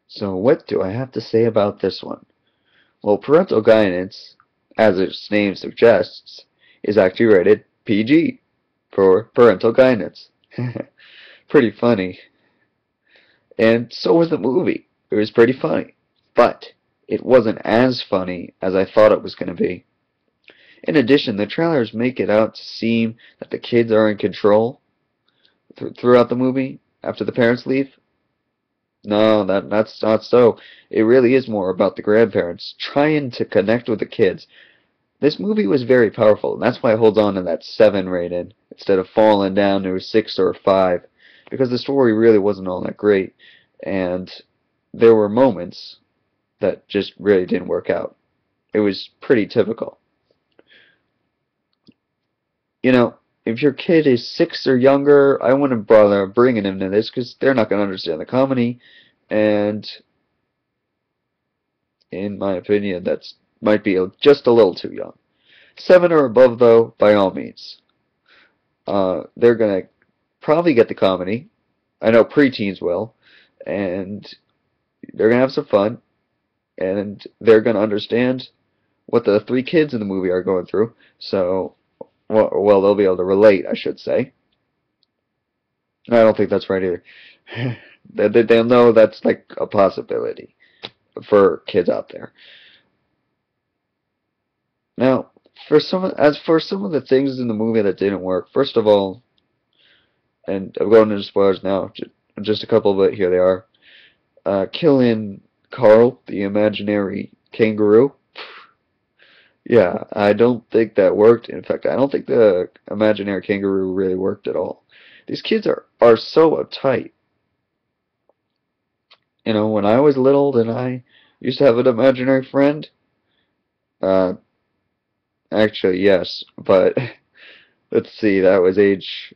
So what do I have to say about this one? Well, parental guidance, as its name suggests, is actually rated PG for parental guidance. Pretty funny. And so was the movie. It was pretty funny. But it wasn't as funny as I thought it was going to be. In addition, the trailers make it out to seem that the kids are in control throughout the movie after the parents leave. No, that's not so. It really is more about the grandparents trying to connect with the kids. This movie was very powerful, and that's why it holds on to that 7 rating instead of falling down to a 6 or a 5, because the story really wasn't all that great, and there were moments that just really didn't work out. It was pretty typical. You know, if your kid is 6 or younger, I wouldn't bother bringing them to this because they're not going to understand the comedy, and in my opinion, that's might be just a little too young. 7 or above, though, by all means. They're gonna probably get the comedy. I know preteens will, and they're gonna have some fun, and they're gonna understand what the 3 kids in the movie are going through. So, well, they'll be able to relate, I should say. I don't think that's right either. They'll know that's like a possibility for kids out there. Now, as for some of the things in the movie that didn't work, first of all, and I'm going into spoilers now, just a couple, but here they are. Killing Carl, the imaginary kangaroo. Yeah, I don't think that worked. In fact, I don't think the imaginary kangaroo really worked at all. These kids are so uptight. You know, when I was little and I used to have an imaginary friend, uh, actually, yes, but let's see, that was age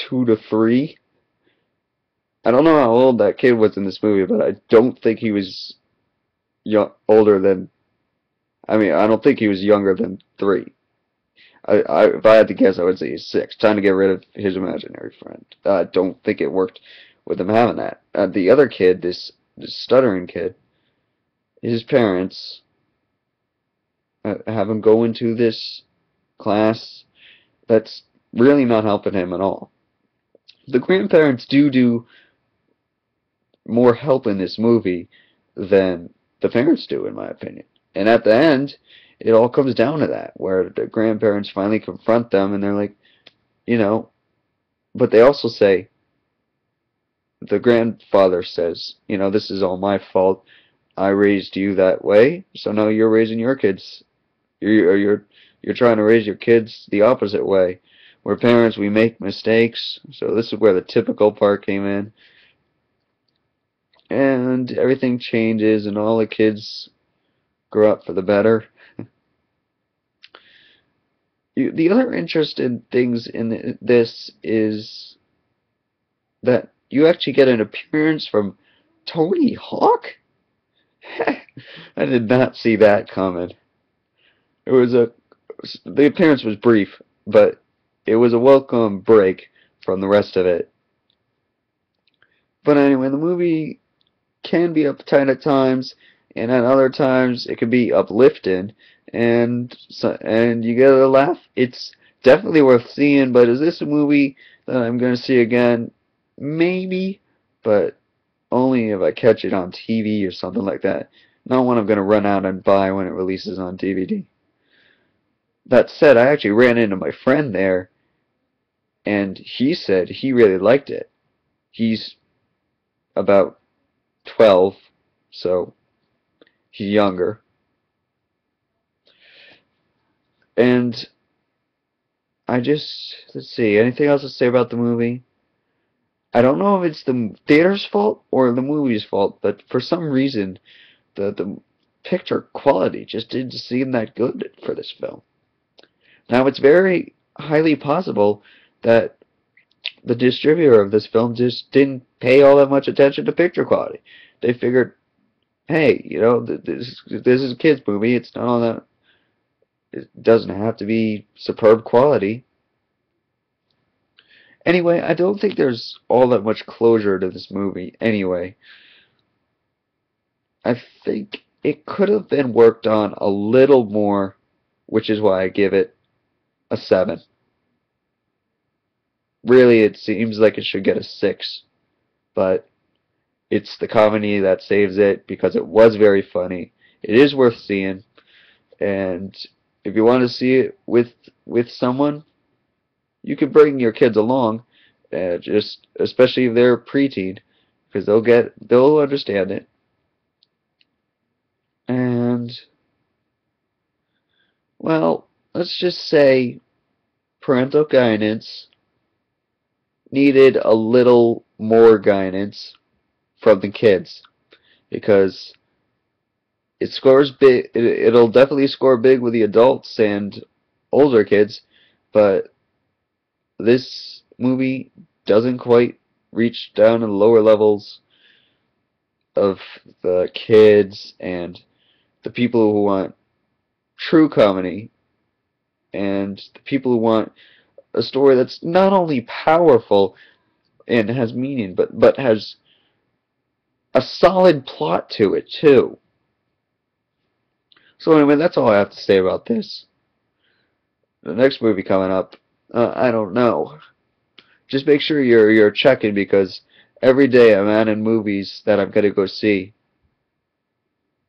2 to 3. I don't know how old that kid was in this movie, but I don't think he was older than. I mean, I don't think he was younger than 3. If I had to guess, I would say he's 6, trying to get rid of his imaginary friend. I don't think it worked with him having that. The other kid, this stuttering kid, his parents have him go into this class that's really not helping him at all. The grandparents do more help in this movie than the parents do, in my opinion. And at the end, it all comes down to that, where the grandparents finally confront them and they're like, you know, but they also say, the grandfather says, you know, this is all my fault. I raised you that way, so now you're raising your kids. You're trying to raise your kids the opposite way. We're parents, we make mistakes. So this is where the typical part came in. And everything changes and all the kids grow up for the better. The other interesting things in this is that you actually get an appearance from Tony Hawk? I did not see that coming. It was the appearance was brief, but it was a welcome break from the rest of it. But anyway, the movie can be uptight at times, and at other times it can be uplifting, and you get a laugh. It's definitely worth seeing. But is this a movie that I'm gonna see again? Maybe, but only if I catch it on TV or something like that. Not one I'm gonna run out and buy when it releases on DVD. That said, I actually ran into my friend there, and he said he really liked it. He's about 12, so he's younger. And let's see, anything else to say about the movie? I don't know if it's the theater's fault or the movie's fault, but for some reason, the picture quality just didn't seem that good for this film. Now, it's very highly possible that the distributor of this film just didn't pay all that much attention to picture quality. They figured, hey, you know, this is a kids movie. It's not all that. It doesn't have to be superb quality. Anyway, I don't think there's all that much closure to this movie. Anyway, I think it could have been worked on a little more, which is why I give it a 7. Really, it seems like it should get a 6, but it's the comedy that saves it because it was very funny. It is worth seeing, and if you want to see it with someone, you can bring your kids along, just especially if they're preteen, because they'll understand it. And well, let's just say parental guidance needed a little more guidance from the kids because it scores big. It'll definitely score big with the adults and older kids, but this movie doesn't quite reach down to the lower levels of the kids and the people who want true comedy and the people who want a story that's not only powerful and has meaning, but has a solid plot to it too. So anyway, that's all I have to say about this. The next movie coming up, I don't know. Just make sure you're checking because every day I'm adding movies that I'm gonna go see.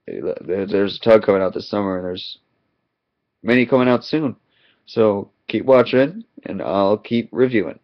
There's a ton coming out this summer, and there's many coming out soon. So keep watching, and I'll keep reviewing.